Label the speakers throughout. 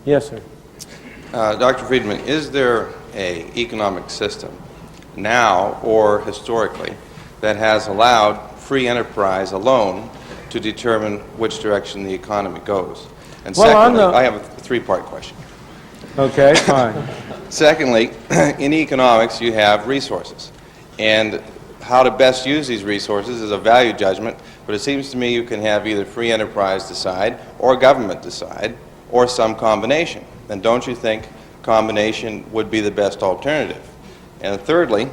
Speaker 1: Yes, sir.
Speaker 2: Dr. Friedman, is there an economic system now or historically that has allowed free enterprise alone to determine which direction the economy goes? And
Speaker 1: Well,
Speaker 2: secondly, I have a three-part question.
Speaker 1: Okay, fine.
Speaker 2: Secondly, in economics you have resources, and how to best use these resources is a value judgment, but it seems to me you can have either free enterprise decide or government decide or some combination. And don't you think combination would be the best alternative? And thirdly,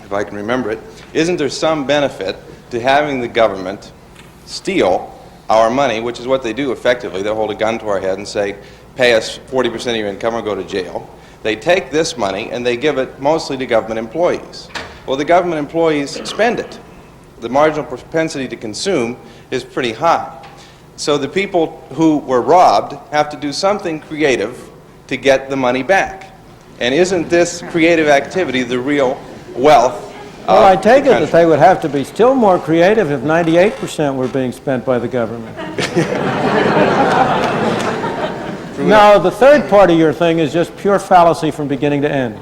Speaker 2: if I can remember it, isn't there some benefit to having the government steal our money, which is what they do effectively? They'll hold a gun to our head and say, pay us 40% of your income or go to jail. They take this money and they give it mostly to government employees. Well, the government employees spend it. The marginal propensity to consume is pretty high. So the people who were robbed have to do something creative to get the money back. And isn't this creative activity the real wealth?
Speaker 1: Well, I take it that they would have to be still more creative if 98% were being spent by the government. No, the third part of your thing is just pure fallacy from beginning to end.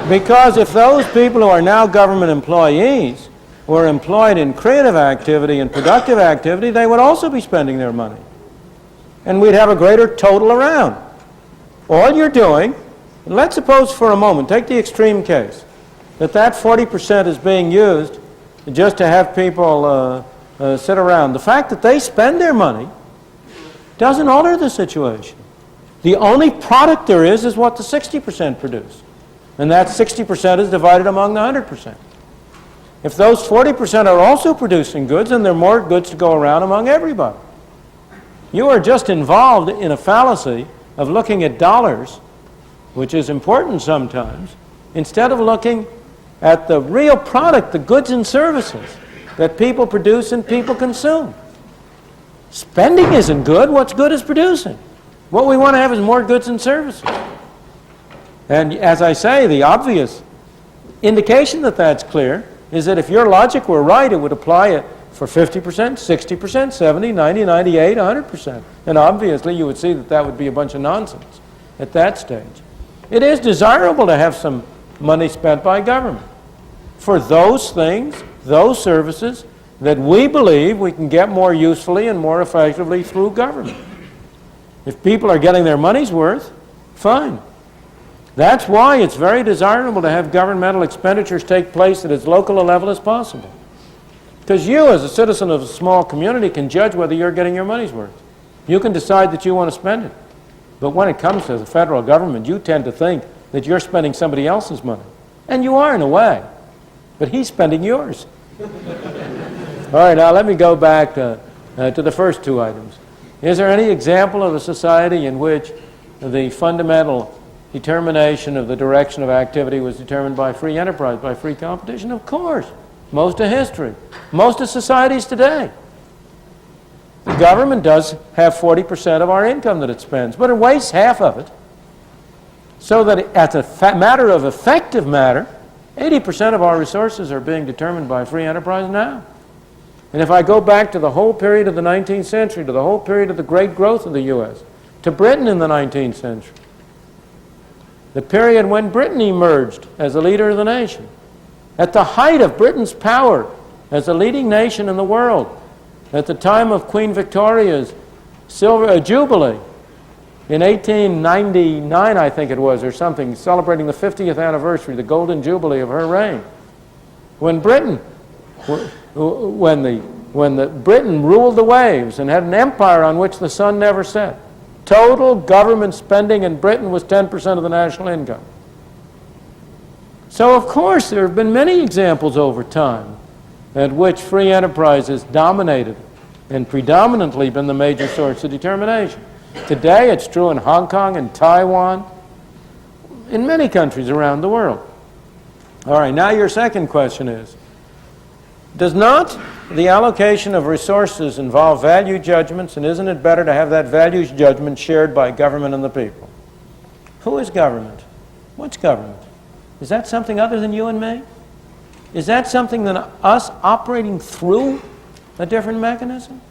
Speaker 1: Because if those people who are now government employees were employed in creative activity and productive activity, they would also be spending their money. And we'd have a greater total around. All you're doing, let's suppose for a moment, take the extreme case, that 40% is being used just to have people sit around. The fact that they spend their money doesn't alter the situation. The only product there is what the 60% produce. And that 60% is divided among the 100%. If those 40% are also producing goods, then there are more goods to go around among everybody. You are just involved in a fallacy of looking at dollars, which is important sometimes, instead of looking at the real product, the goods and services that people produce and people consume. Spending isn't good. What's good is producing. What we want to have is more goods and services. And as I say, the obvious indication that that's clear is that if your logic were right, it would apply it for 50%, 60%, 70, 90, 98, 100%. And obviously you would see that that would be a bunch of nonsense at that stage. It is desirable to have some money spent by government for those things, those services that we believe we can get more usefully and more effectively through government. If people are getting their money's worth, fine. That's why it's very desirable to have governmental expenditures take place at as local a level as possible. Because you, as a citizen of a small community, can judge whether you're getting your money's worth. You can decide that you want to spend it. But when it comes to the federal government, you tend to think that you're spending somebody else's money. And you are in a way. But he's spending yours. All right, now let me go back to the first two items. Is there any example of a society in which the fundamental determination of the direction of activity was determined by free enterprise, by free competition? Of course. Most of history. Most of societies today. The government does have 40% of our income that it spends, but it wastes half of it. So that as a matter of effective matter, 80% of our resources are being determined by free enterprise now. And if I go back to the whole period of the 19th century, to the whole period of the great growth of the U.S., to Britain in the 19th century, the period when Britain emerged as a leader of the nation, at the height of Britain's power as a leading nation in the world, at the time of Queen Victoria's Jubilee, in 1899, I think it was, or something, celebrating the 50th anniversary, the Golden Jubilee of her reign, when Britain ruled the waves and had an empire on which the sun never set. Total government spending in Britain was 10% of the national income. So, of course, there have been many examples over time at which free enterprise has dominated and predominantly been the major source of determination. Today, it's true in Hong Kong and Taiwan, in many countries around the world. All right, now your second question is, does not the allocation of resources involve value judgments, and isn't it better to have that values judgment shared by government and the people? Who is government? What's government? Is that something other than you and me? Is that something than us operating through a different mechanism?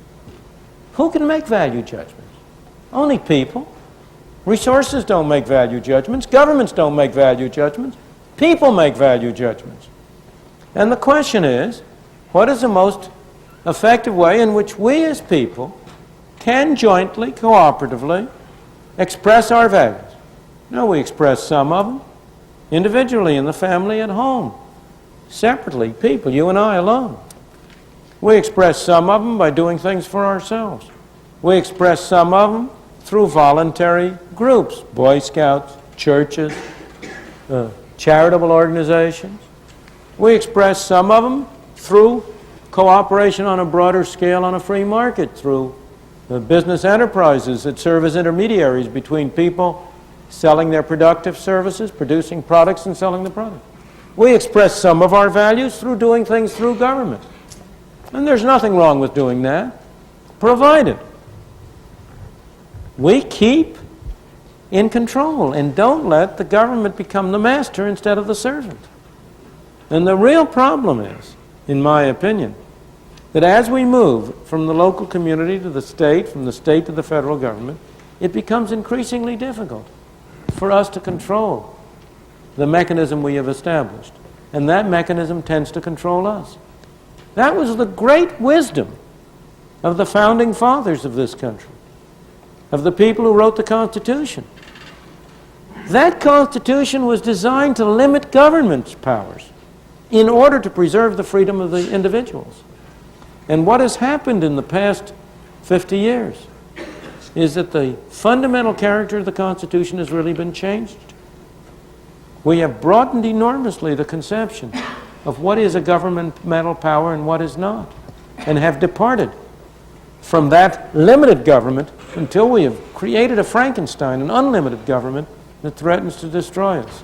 Speaker 1: Who can make value judgments? Only people. Resources don't make value judgments. Governments don't make value judgments. People make value judgments. And the question is, what is the most effective way in which we as people can jointly, cooperatively, express our values? No, we express some of them individually in the family at home, separately, people, you and I alone. We express some of them by doing things for ourselves. We express some of them through voluntary groups, Boy Scouts, churches, charitable organizations. We express some of them through cooperation on a broader scale on a free market, through business enterprises that serve as intermediaries between people selling their productive services, producing products and selling the product. We express some of our values through doing things through government. And there's nothing wrong with doing that, provided we keep in control and don't let the government become the master instead of the servant. And the real problem is, in my opinion, that as we move from the local community to the state, from the state to the federal government, it becomes increasingly difficult for us to control the mechanism we have established. And that mechanism tends to control us. That was the great wisdom of the founding fathers of this country, of the people who wrote the Constitution. That Constitution was designed to limit government's powers in order to preserve the freedom of the individuals. And what has happened in the past 50 years is that the fundamental character of the Constitution has really been changed. We have broadened enormously the conception of what is a governmental power and what is not, and have departed from that limited government until we have created a Frankenstein, an unlimited government that threatens to destroy us.